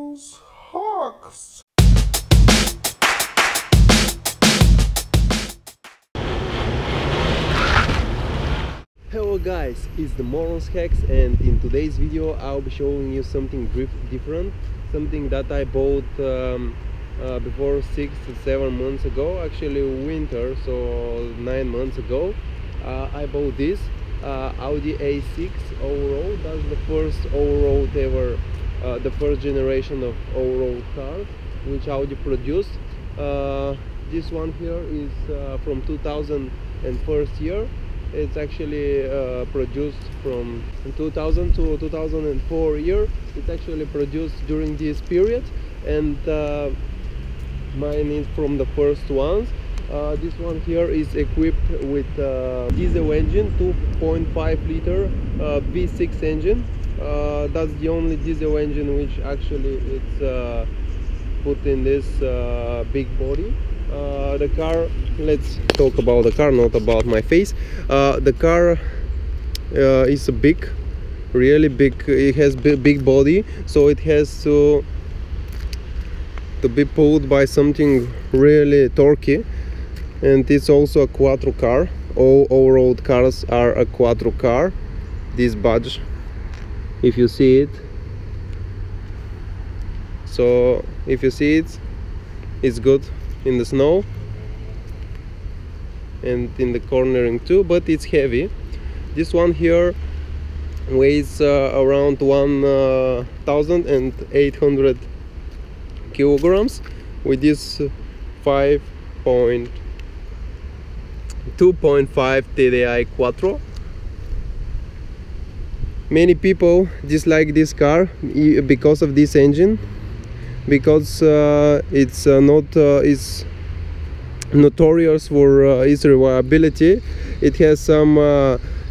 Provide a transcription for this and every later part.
Morons Hawks. Hello guys, it's the Morons Hacks, and in today's video I'll be showing you something different, something that I bought before 6 to 7 months ago, actually winter, so 9 months ago. I bought this Audi A6 Allroad. That's the first Allroad ever, the first generation of Allroad cars which Audi produced. This one here is from 2001 year. It's actually produced from 2000 to 2004 year. It's actually produced during this period, and mine is from the first ones. This one here is equipped with diesel engine, 2.5 liter V6 engine. That's the only diesel engine which actually it's put in this big body. The car, let's talk about the car, not about my face. The car is a big, really big. It has big body, so it has to be pulled by something really torquey. And it's also a quattro car. All Allroad cars are a quattro car. This badge, if you see it, so if you see it, it's good in the snow and in the cornering too, but it's heavy. This one here weighs around 1,800 kilograms with this 2.5 TDI Quattro. Many people dislike this car because of this engine, because it's notorious for its reliability. It has some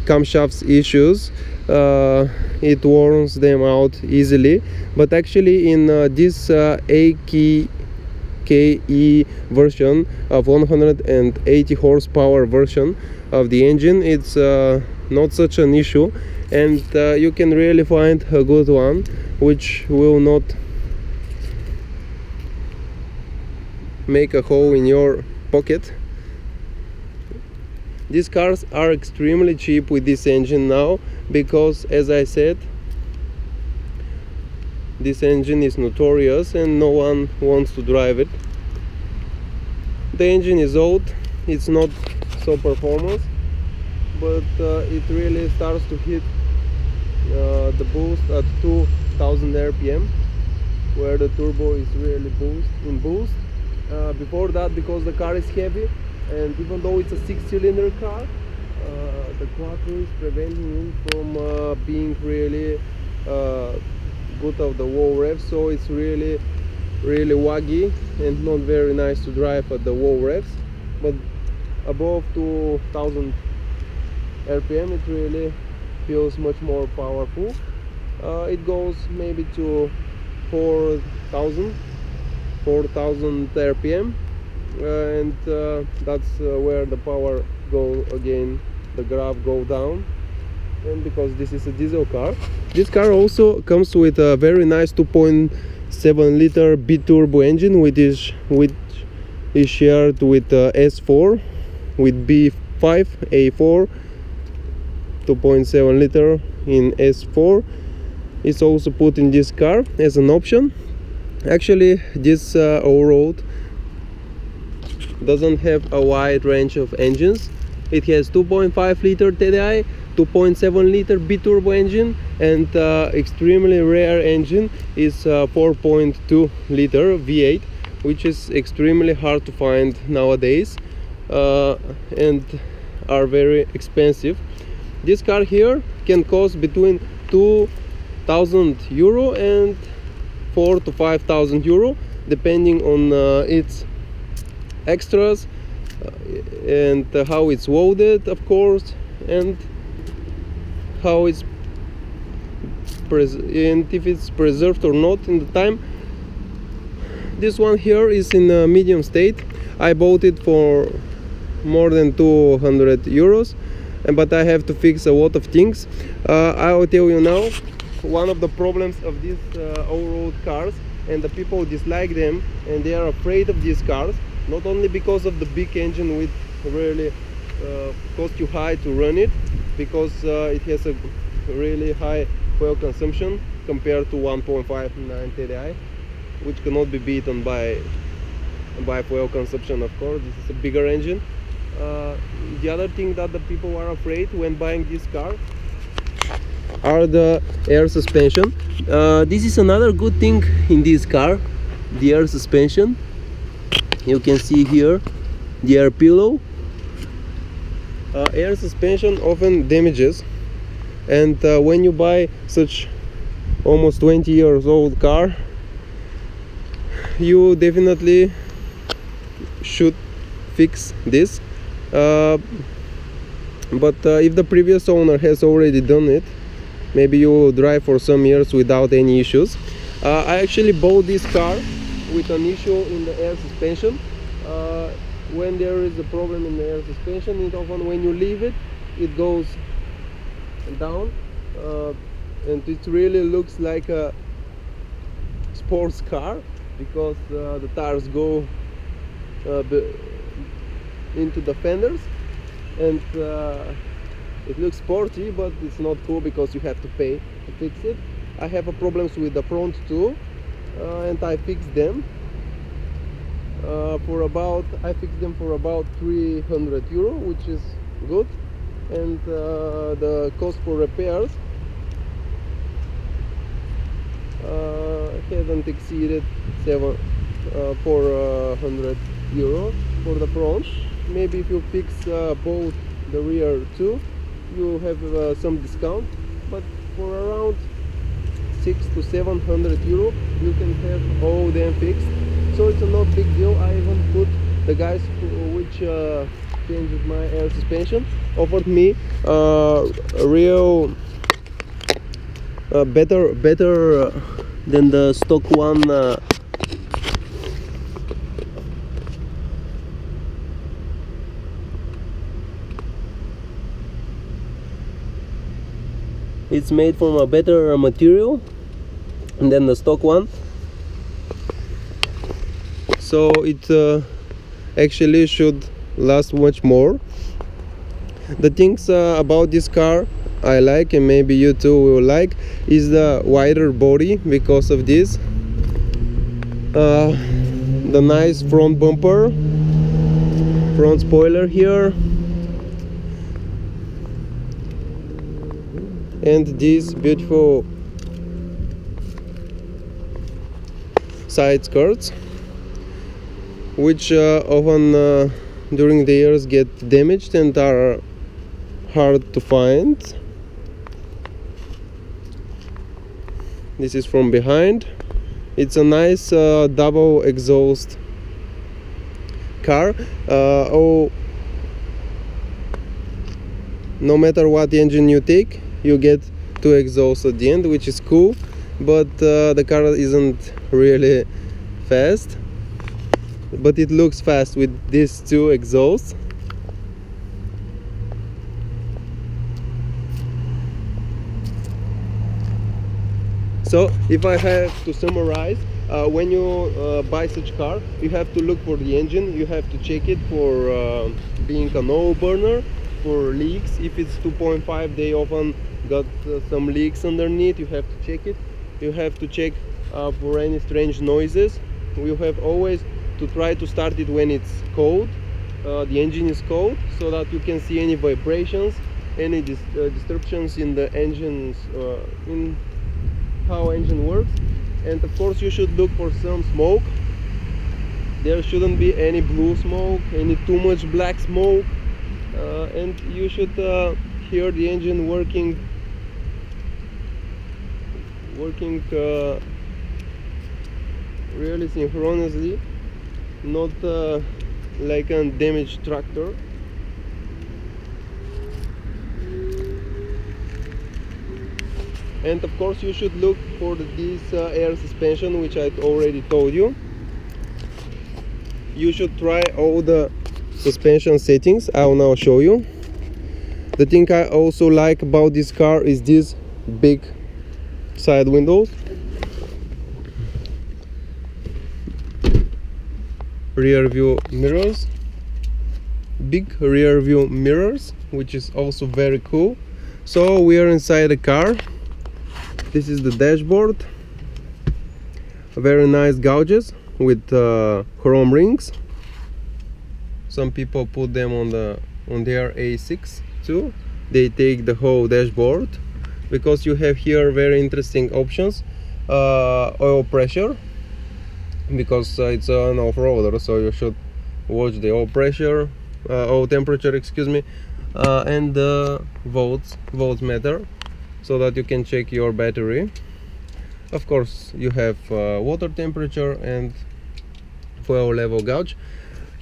camshafts issues. It wears them out easily, but actually in this AKE version of 180 horsepower version of the engine, it's not such an issue, and you can really find a good one which will not make a hole in your pocket. These cars are extremely cheap with this engine now, because as I said, this engine is notorious and no one wants to drive it. The engine is old, it's not so performance, but it really starts to hit the boost at 2000 RPM, where the turbo is really boost. Before that, because the car is heavy, and even though it's a 6-cylinder car, the quattro is preventing him from being really good of the low revs, so it's really waggy and not very nice to drive at the low revs. But above 2000 RPM it really feels much more powerful. It goes maybe to 4000 RPM, and that's where the power go again, the graph go down. And because this is a diesel car, this car also comes with a very nice 2.7 liter B-turbo engine, which is shared with S4 with B5 A4. 2.7 liter in S4 is also put in this car as an option. Actually, this Allroad doesn't have a wide range of engines. It has 2.5 liter TDI, 2.7 liter B-turbo engine, and extremely rare engine is 4.2 liter V8, which is extremely hard to find nowadays and are very expensive. This car here can cost between 2,000 euro and 4,000 to 5,000 euro, depending on its extras and how it's loaded, of course, and how it's and if it's preserved or not in the time. This one here is in a medium state. I bought it for more than 200 euros, but I have to fix a lot of things. I will tell you now, one of the problems of these Allroad cars and the people dislike them, and they are afraid of these cars, not only because of the big engine which really cost you high to run it, because it has a really high fuel consumption compared to 1.5 TDI, which cannot be beaten by fuel consumption. Of course, this is a bigger engine. The other thing that the people are afraid when buying this car are the air suspension. This is another good thing in this car, the air suspension. You can see here the air pillow. Air suspension often damages, and when you buy such almost 20 years old car, you definitely should fix this. But if the previous owner has already done it, maybe you will drive for some years without any issues. I actually bought this car with an issue in the air suspension. When there is a problem in the air suspension, it often, when you leave it, it goes down, and it really looks like a sports car, because the tires go into the fenders, and it looks sporty, but it's not cool because you have to pay to fix it. I have problems with the front too, and I fixed them. I fixed them for about 300 euro, which is good, and the cost for repairs hasn't exceeded 400 euro for the front. Maybe if you fix both the rear too, you have some discount, but for around 600 to 700 euro you can have all them fixed. So it's a not big deal. I even put the guys which changed my air suspension offered me a real better than the stock one. It's made from a better material than the stock one, so it actually should last much more. The things about this car I like, and maybe you too will like, is the wider body. Because of this, the nice front bumper, front spoiler here, and these beautiful side skirts, which often during the years get damaged and are hard to find. This is from behind. It's a nice double exhaust car. No matter what engine you take, you get two exhausts at the end, which is cool, but the car isn't really fast, but it looks fast with these two exhausts. So if I have to summarize, when you buy such car, you have to look for the engine. You have to check it for being an oil burner, for leaks. If it's 2.5, they often got some leaks underneath. You have to check it. You have to check for any strange noises. You have always to try to start it when it's cold, the engine is cold, so that you can see any vibrations, any disruptions in the engines, in how engine works. And of course you should look for some smoke. There shouldn't be any blue smoke, any too much black smoke, and you should hear the engine working really synchronously, not like a damaged tractor. And of course you should look for this air suspension, which I already told you. You should try all the suspension settings. I will now show you. The thing I also like about this car is these big side windows. rear view mirrors, big rear view mirrors, which is also very cool. So we are inside the car. This is the dashboard. Very nice gouges with chrome rings. Some people put them on their A6 too. They take the whole dashboard because you have here very interesting options. Oil pressure, because it's an off-roader, so you should watch the oil pressure, oil temperature, excuse me, and the voltmeter, so that you can check your battery. Of course, you have water temperature and fuel level gauge.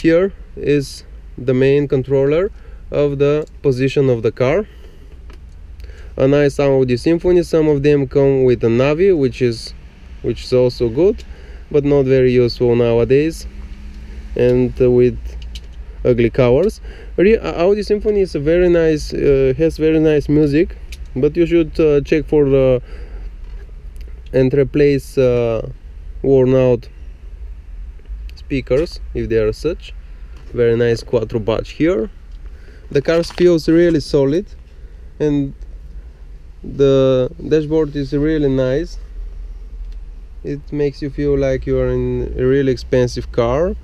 Here is the main controller of the position of the car. A nice Audi Symphony. Some of them come with a Navi, which is also good, but not very useful nowadays, and with ugly covers. Audi Symphony is a very nice, has very nice music, but you should check for the and replace worn out speakers if they are such. Very nice quattro badge here. The car feels really solid, and the dashboard is really nice. It makes you feel like you are in a really expensive car.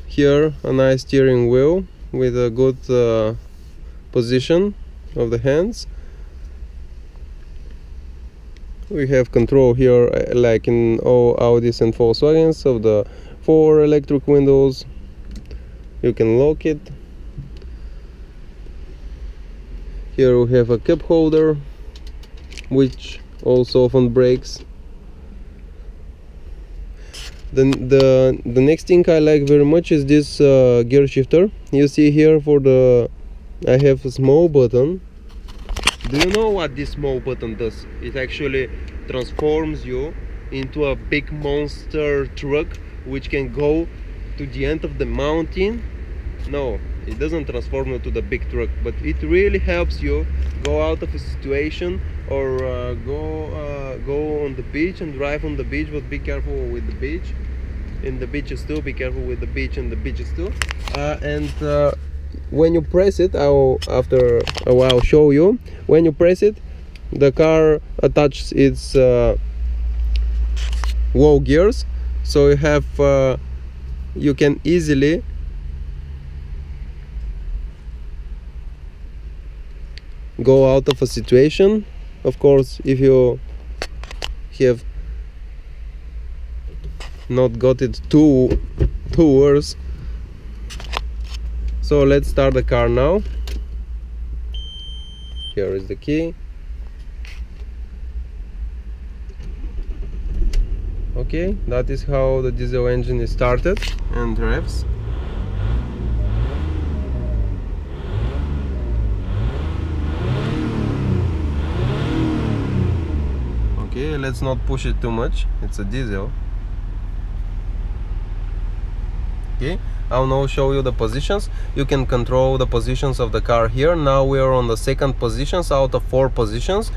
Here a nice steering wheel with a good position of the hands. We have control here, like in all Audis and Volkswagens, of the 4 electric windows. You can lock it. Here we have a cup holder, which also often breaks. The next thing I like very much is this gear shifter. You see here I have a small button. Do you know what this small button does? It actually transforms you into a big monster truck which can go to the end of the mountain. No, it doesn't transform you to the big truck, but it really helps you go out of a situation, or go on the beach and drive on the beach, but be careful with the beach. In the beaches too, be careful with the beach and the beaches too. When you press it, after a while show you. When you press it, the car attaches its wall gears, so you can easily go out of a situation. Of course, if you have not got it too worse. So let's start the car now. Here is the key. Okay, that is how the diesel engine is started and revs. Okay, let's not push it too much, it's a diesel. Okay, I'll now show you the positions. You can control the positions of the car here. Now we are on the second positions out of 4 positions.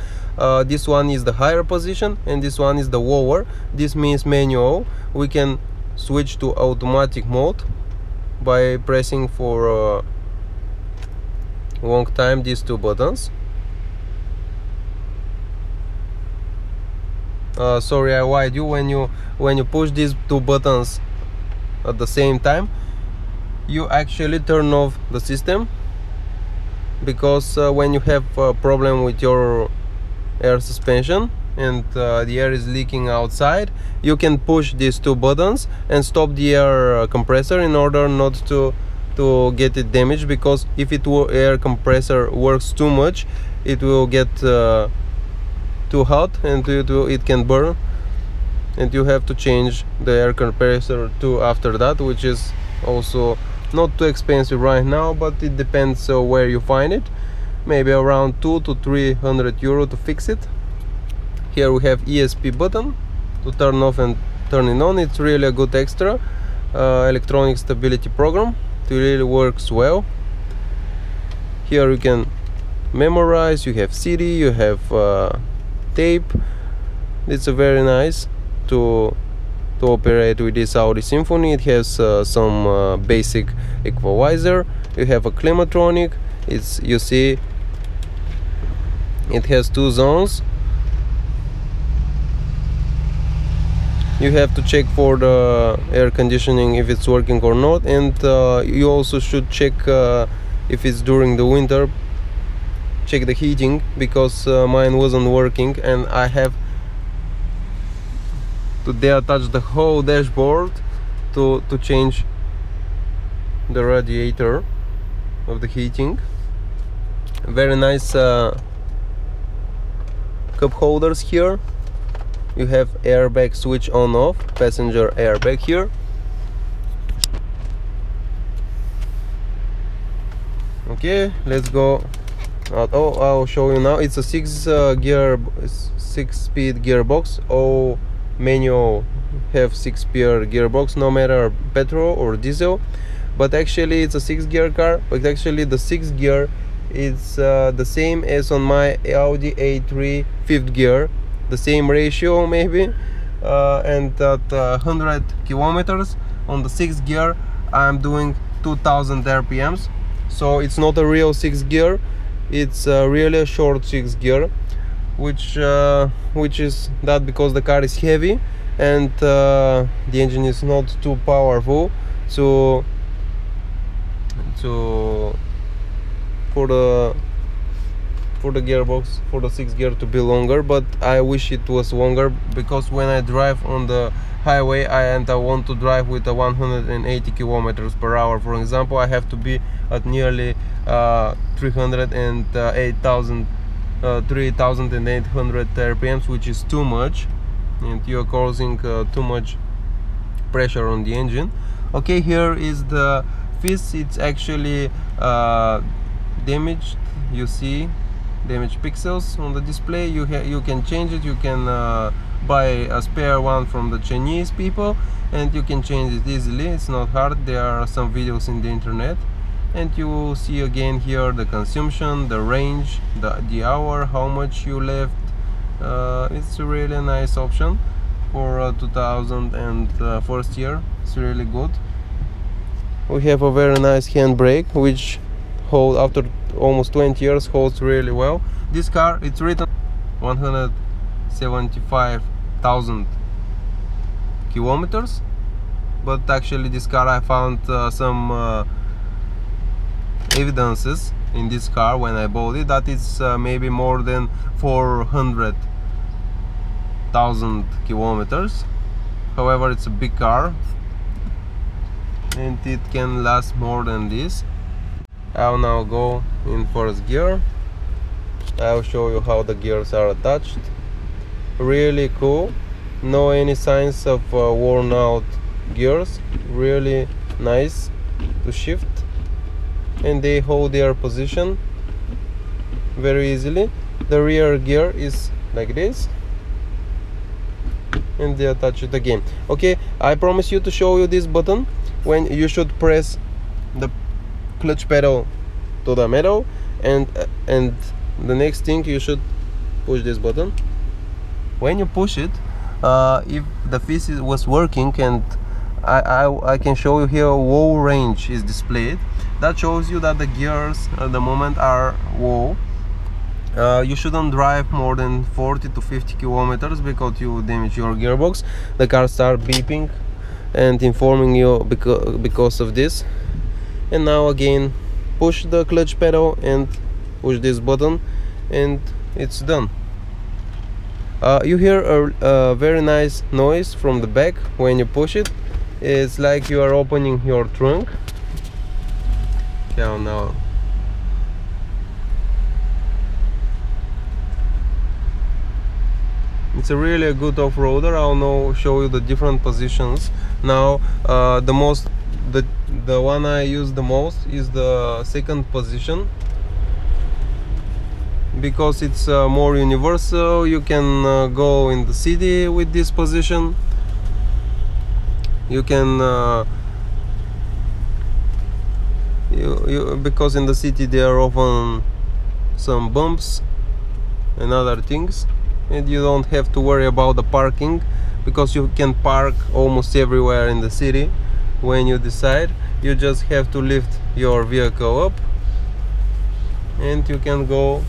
This one is the higher position and this one is the lower. This means manual. We can switch to automatic mode by pressing for a long time these 2 buttons. Sorry, I lied you. When you push these 2 buttons at the same time, you actually turn off the system, because when you have a problem with your air suspension and the air is leaking outside, you can push these 2 buttons and stop the air compressor in order not to get it damaged, because if air compressor works too much, it will get too hot and it can burn, and you have to change the air compressor too after that, which is also not too expensive right now, but it depends where you find it. Maybe around 200 to 300 euro to fix it. Here we have ESP button to turn off and turn it on. It's really a good extra electronic stability program. It really works well. Here you can memorize, you have CD, you have tape. It's a very nice to to operate with this Audi Symphony. It has some basic equalizer. You have a climatronic. You see it has 2 zones. You have to check for the air conditioning if it's working or not, and you also should check if it's during the winter. Check the heating, because mine wasn't working and I have to detach the whole dashboard to change the radiator of the heating. Very nice cup holders here. You have airbag switch on off, passenger airbag here. Okay, let's go out. Oh, I'll show you now. It's a 6-speed gearbox. All manual have 6-speed gearbox, no matter petrol or diesel. But actually it's a 6-gear car. But actually the 6th gear is the same as on my Audi A3 5th gear. The same ratio maybe, and at 100 kilometers on the 6th gear I'm doing 2000 RPMs. So it's not a real 6th gear, it's really a short 6th gear, which is that because the car is heavy and the engine is not too powerful for the gearbox, for the 6th gear to be longer. But I wish it was longer, because when I drive on the highway I want to drive with a 180 kilometers per hour, for example, I have to be at nearly 3,800 RPMs, which is too much, and you are causing too much pressure on the engine. Okay, here is the fist. It's actually damaged. You see damaged pixels on the display. You can change it. You can buy a spare one from the Chinese people, and you can change it easily. It's not hard. There are some videos in the internet, and you will see again here the consumption, the range, the hour, how much you left. It's a really nice option for 2001st year. It's really good. We have a very nice handbrake, which hold after almost 20 years holds really well. This car, it's written 175,000 kilometers, but actually this car I found some evidences in this car when I bought it that it's maybe more than 400,000 kilometers. However, it's a big car and it can last more than this. I'll now go in first gear. I'll show you how the gears are attached. Really cool. No any signs of worn out gears. Really nice to shift, and they hold their position very easily. The rear gear is like this, and they attach it again. Okay, I promise you to show you this button when you should press the clutch pedal to the metal, and the next thing you should push this button. When you push it, if the fist was working, and I can show you here low range is displayed. That shows you that the gears at the moment are low. You shouldn't drive more than 40 to 50 kilometers because you damage your gearbox. The car starts beeping and informing you because of this. And now again, push the clutch pedal and push this button, and it's done. You hear a very nice noise from the back when you push it. It's like you are opening your trunk. Yeah, now it's a really good off-roader. I'll now show you the different positions. Now the one I use the most is the second position, because it's more universal. You can go in the city with this position. You can because in the city there are often some bumps and other things, and you don't have to worry about the parking. because you can park almost everywhere in the city. When you decide, you just have to lift your vehicle up and you can go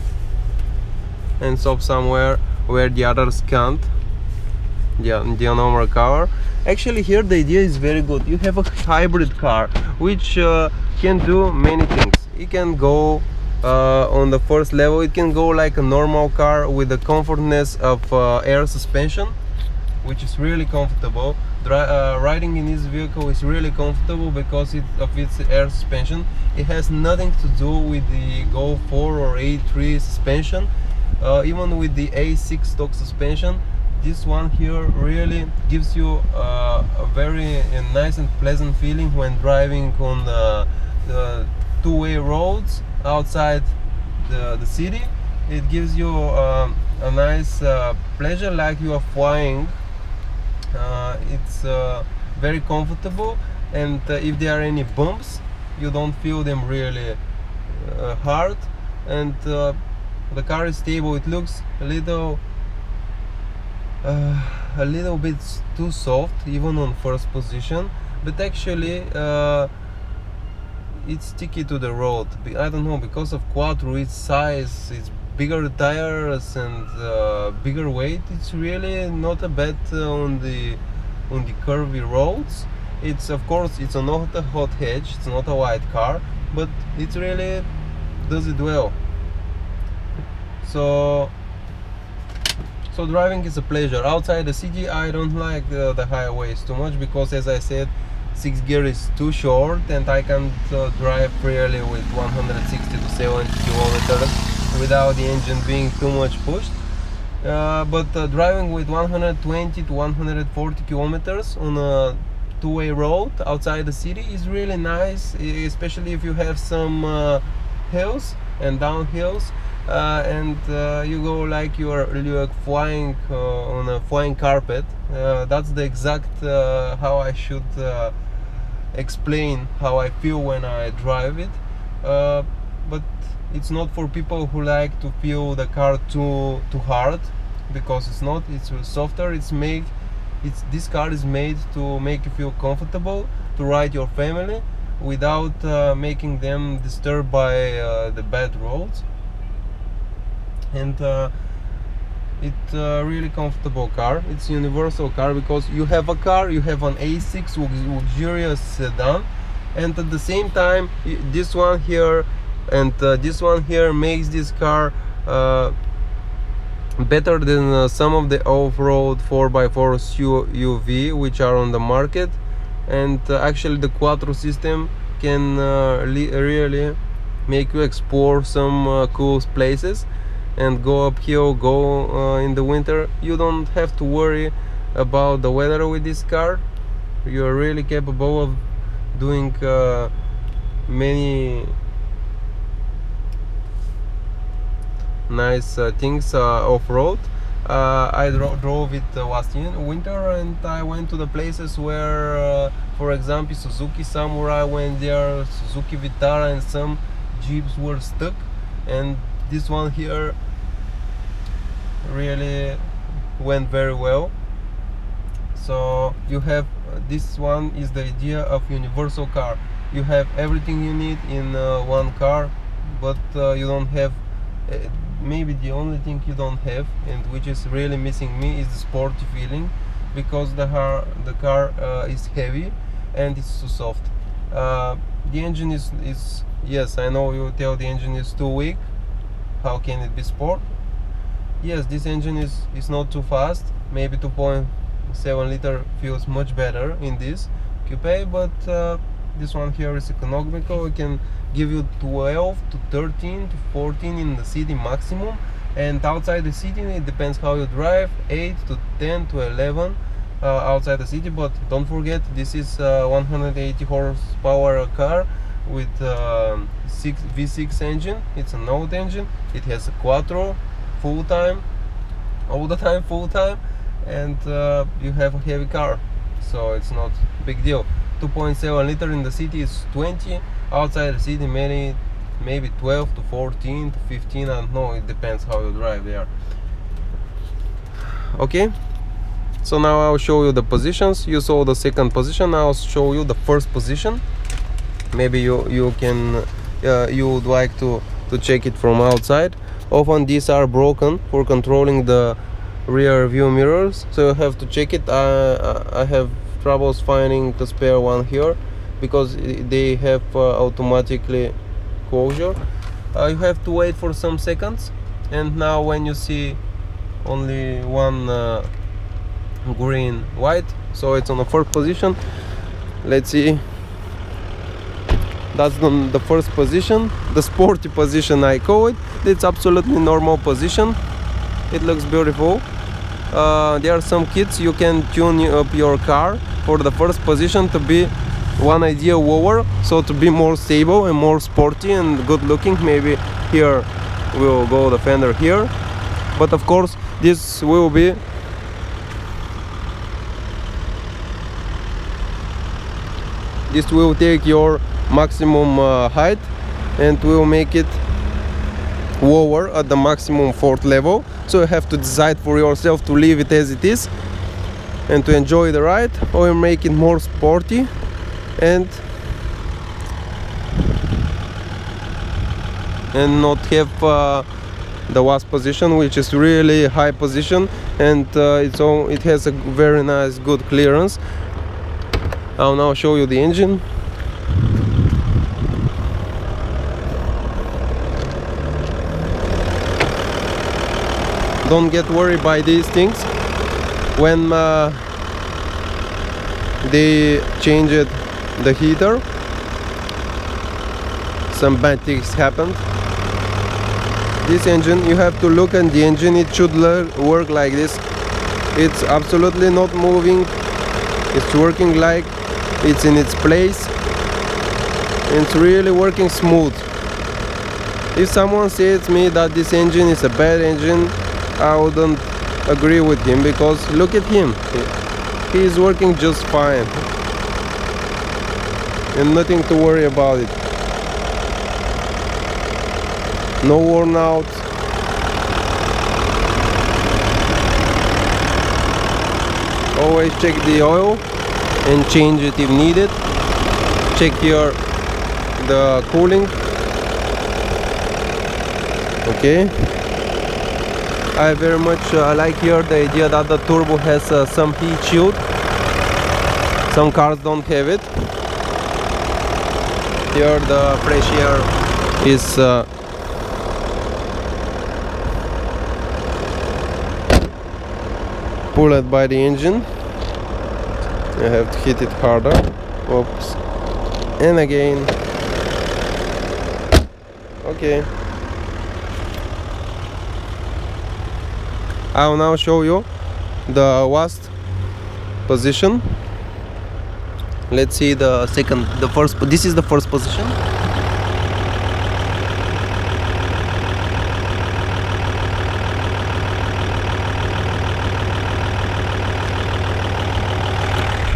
and stop somewhere where the others can't, the normal car. Actually, here the idea is very good. You have a hybrid car which can do many things. It can go on the first level, it can go like a normal car with the comfortness of air suspension, which is really comfortable. Riding in this vehicle is really comfortable because of its air suspension. It has nothing to do with the Go 4 or A3 suspension. Even with the A6 stock suspension, this one here really gives you a very nice and pleasant feeling when driving on the two-way roads outside the city. It gives you a nice pleasure, like you are flying. It's very comfortable, and if there are any bumps, you don't feel them really hard, and the car is stable. It looks a little bit too soft even on first position, but actually it's sticky to the road. I don't know, because of Quattro, its size, its bigger tires and bigger weight, it's really not a bad on the curvy roads. It's, of course, it's not a hot hatch, it's not a wide car, but it really does it well. So driving is a pleasure. Outside the city, I don't like the highways too much because, as I said, 6th gear is too short and I can't drive freely with 160 to 70 kilometers without the engine being too much pushed. But driving with 120 to 140 kilometers on a two-way road outside the city is really nice, especially if you have some hills and downhills. And you go like you're flying on a flying carpet. That's the exact how I should explain how I feel when I drive it. But it's not for people who like to feel the car too hard, because it's not. It's softer. This car is made to make you feel comfortable to ride your family without making them disturbed by the bad roads. And it's a really comfortable car. It's a universal car because you have a car, you have an A6 luxurious sedan, and at the same time this one here and this one here makes this car better than some of the off-road 4x4 SUV which are on the market. And actually the Quattro system can really make you explore some cool places and go uphill, go in the winter. You don't have to worry about the weather with this car. You are really capable of doing many nice things off-road. I drove it last winter, and I went to the places where, for example, Suzuki Samurai went there, Suzuki Vitara, and some Jeeps were stuck, and this one here really went very well. So you have this one is the idea of universal car. You have everything you need in one car, but you don't have maybe the only thing you don't have, and which is really missing me, is the sporty feeling, because the car is heavy and it's too soft. The engine is yes, I know you tell the engine is too weak. How can it be sport? Yes, this engine is not too fast. Maybe 2.7 liter feels much better in this coupe, but this one here is economical. It can give you 12 to 13 to 14 in the city maximum, and outside the city it depends how you drive, 8 to 10 to 11 outside the city. But don't forget, this is 180 horsepower car with V6 engine. It's an old engine. It has a Quattro full time, all the time full time, and you have a heavy car, so it's not a big deal. 2.7 liter in the city is 20, outside the city maybe 12 to 14 to 15, I don't know, it depends how you drive there. Okay, So now I'll show you the positions. You saw the second position, I'll show you the first position. Maybe you can you would like to check it from outside. Often these are broken for controlling the rear view mirrors, so you have to check it. I have troubles finding the spare one here because they have automatically closure. You have to wait for some seconds, and now when you see only one green white, so it's on the first position. Let's see, that's the first position, the sporty position I call it. It's absolutely normal position. It looks beautiful. There are some kits you can tune up your car for the first position to be one idea lower, so to be more stable and more sporty and good looking. Maybe here we'll go the fender here, but of course this will be take your maximum height and will make it lower at the maximum fourth level. So you have to decide for yourself to leave it as it is and to enjoy the ride, or make it more sporty and not have the last position, which is really high position, and it has a very nice good clearance. I'll now show you the engine. Don't get worried by these things. When they changed the heater, some bad things happened. This engine, you have to look at the engine, it should work like this. It's absolutely not moving, it's working like it's in its place. It's really working smooth. If someone says to me that this engine is a bad engine, I wouldn't agree with him, because look at him, he is working just fine and nothing to worry about it. No worn out. Always check the oil and change it if needed. Check here the cooling. Okay. I very much like here the idea that the turbo has some heat shield. Some cars don't have it. Here the fresh air is pulled by the engine. I have to hit it harder. Oops. And again. Okay. I'll now show you the last position. Let's see this is the first position.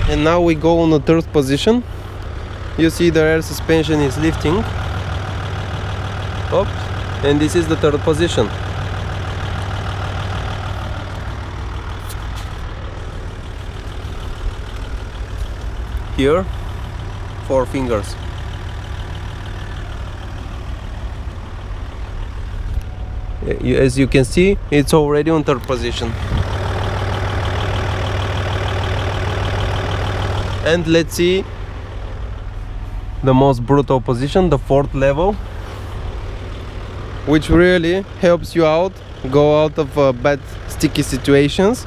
And now we go on the third position. You see the rear suspension is lifting up, and this is the third position. Here, 4 fingers. As you can see, it's already on third position. And let's see the most brutal position, the fourth level, which really helps you out, go out of bad sticky situations.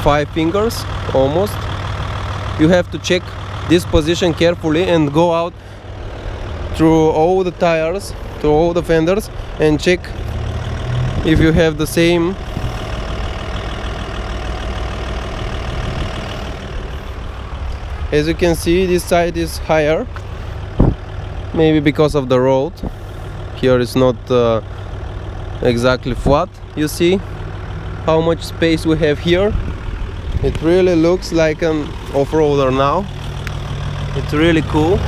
Five fingers almost. You have to check this position carefully and go out through all the tires, through all the fenders, and check if you have the same. As you can see, this side is higher, maybe because of the road. Here is not exactly flat. You see how much space we have here. It really looks like an off-roader now. It's really cool.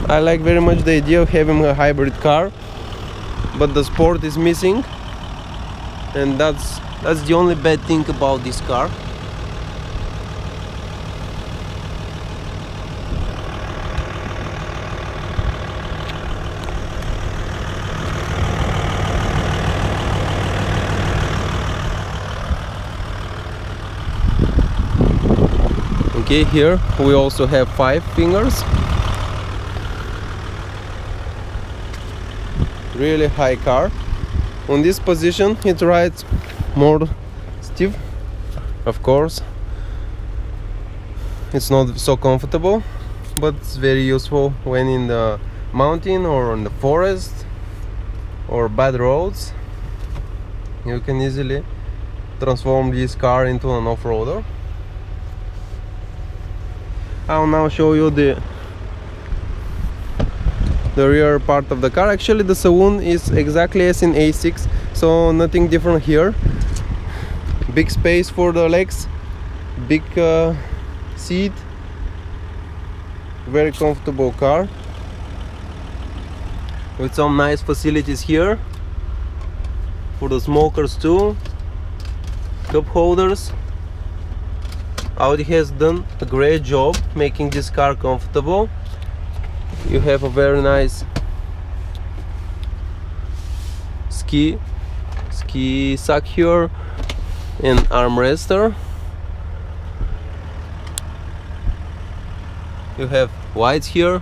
I like very much the idea of having a hybrid car, but the sport is missing, and that's the only bad thing about this car. Okay, here we also have 5 fingers. Really high car. On this position it rides more stiff. Of course, it's not so comfortable, but it's very useful when in the mountain or in the forest or bad roads. You can easily transform this car into an off-roader. I'll now show you the rear part of the car. Actually, the saloon is exactly as in A6, so nothing different here. Big space for the legs, big seat, very comfortable car with some nice facilities here for the smokers too, cup holders. Audi has done a great job making this car comfortable. You have a very nice ski sack here and armrester. You have lights here.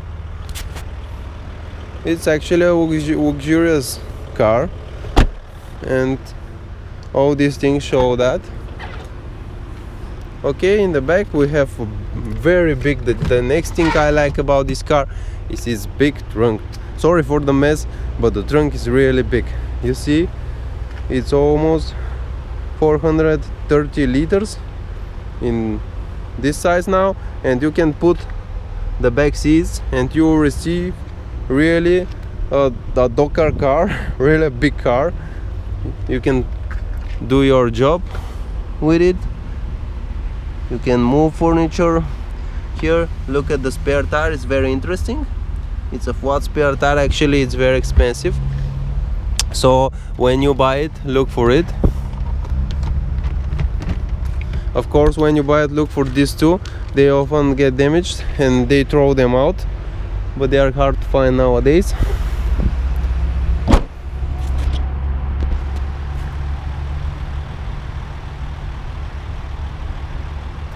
It's actually a luxurious car, and all these things show that. Okay, in the back we have a very big, the next thing I like about this car is its big trunk. Sorry for the mess, but the trunk is really big. You see, it's almost 430 liters in this size now, and you can put the back seats and you receive really a Docker car, really a big car. You can do your job with it. You can move furniture here. Look at the spare tire, it's very interesting. It's a flat spare tire. Actually, it's very expensive, so when you buy it, look for it. Of course, when you buy it, look for these two. They often get damaged and they throw them out, but they are hard to find nowadays.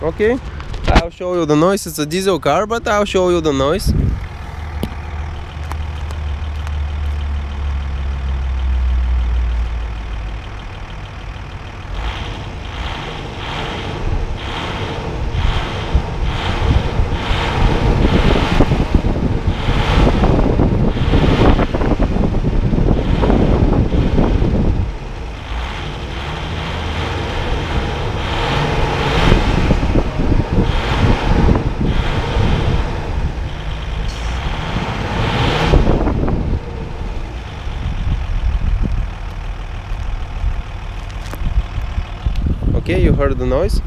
Okay, I'll show you the noise. It's a diesel car, but I'll show you the noise. Okay, you heard the noise.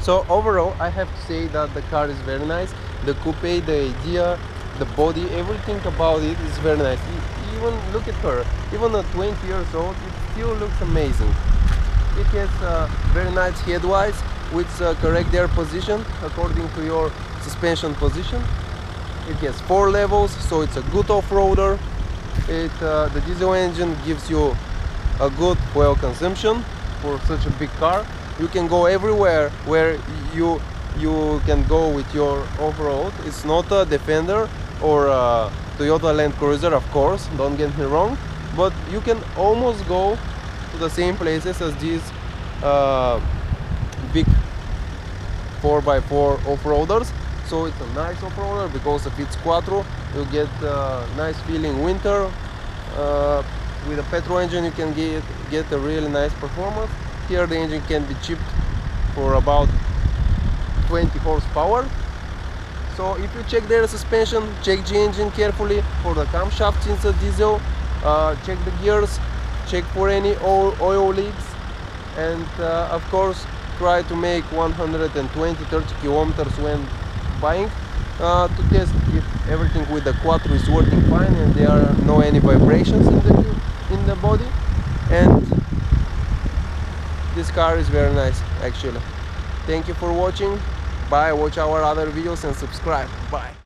So overall, I have to say that the car is very nice. The coupe, the idea, the body, everything about it is very nice. Even look at her, even at 20 years old, it still looks amazing. It has very nice headlights which correct their position according to your suspension position. It has 4 levels, so it's a good off-roader. The diesel engine gives you a good fuel consumption for such a big car. You can go everywhere where you can go with your off-road. It's not a Defender or a Toyota Land Cruiser, of course, don't get me wrong, but you can almost go to the same places as these big 4x4 off-roaders. So it's a nice off-roader because if it's quattro, you get nice feeling winter. With a petrol engine you can get a really nice performance. Here the engine can be chipped for about 20 horsepower. So if you check their suspension, check the engine carefully for the camshafts in the diesel, check the gears, check for any oil leaks, and of course try to make 120-30 kilometers when buying. to test if everything with the quattro is working fine and there are no any vibrations in the body. And this car is very nice actually. Thank you for watching. Bye. Watch our other videos and subscribe. Bye.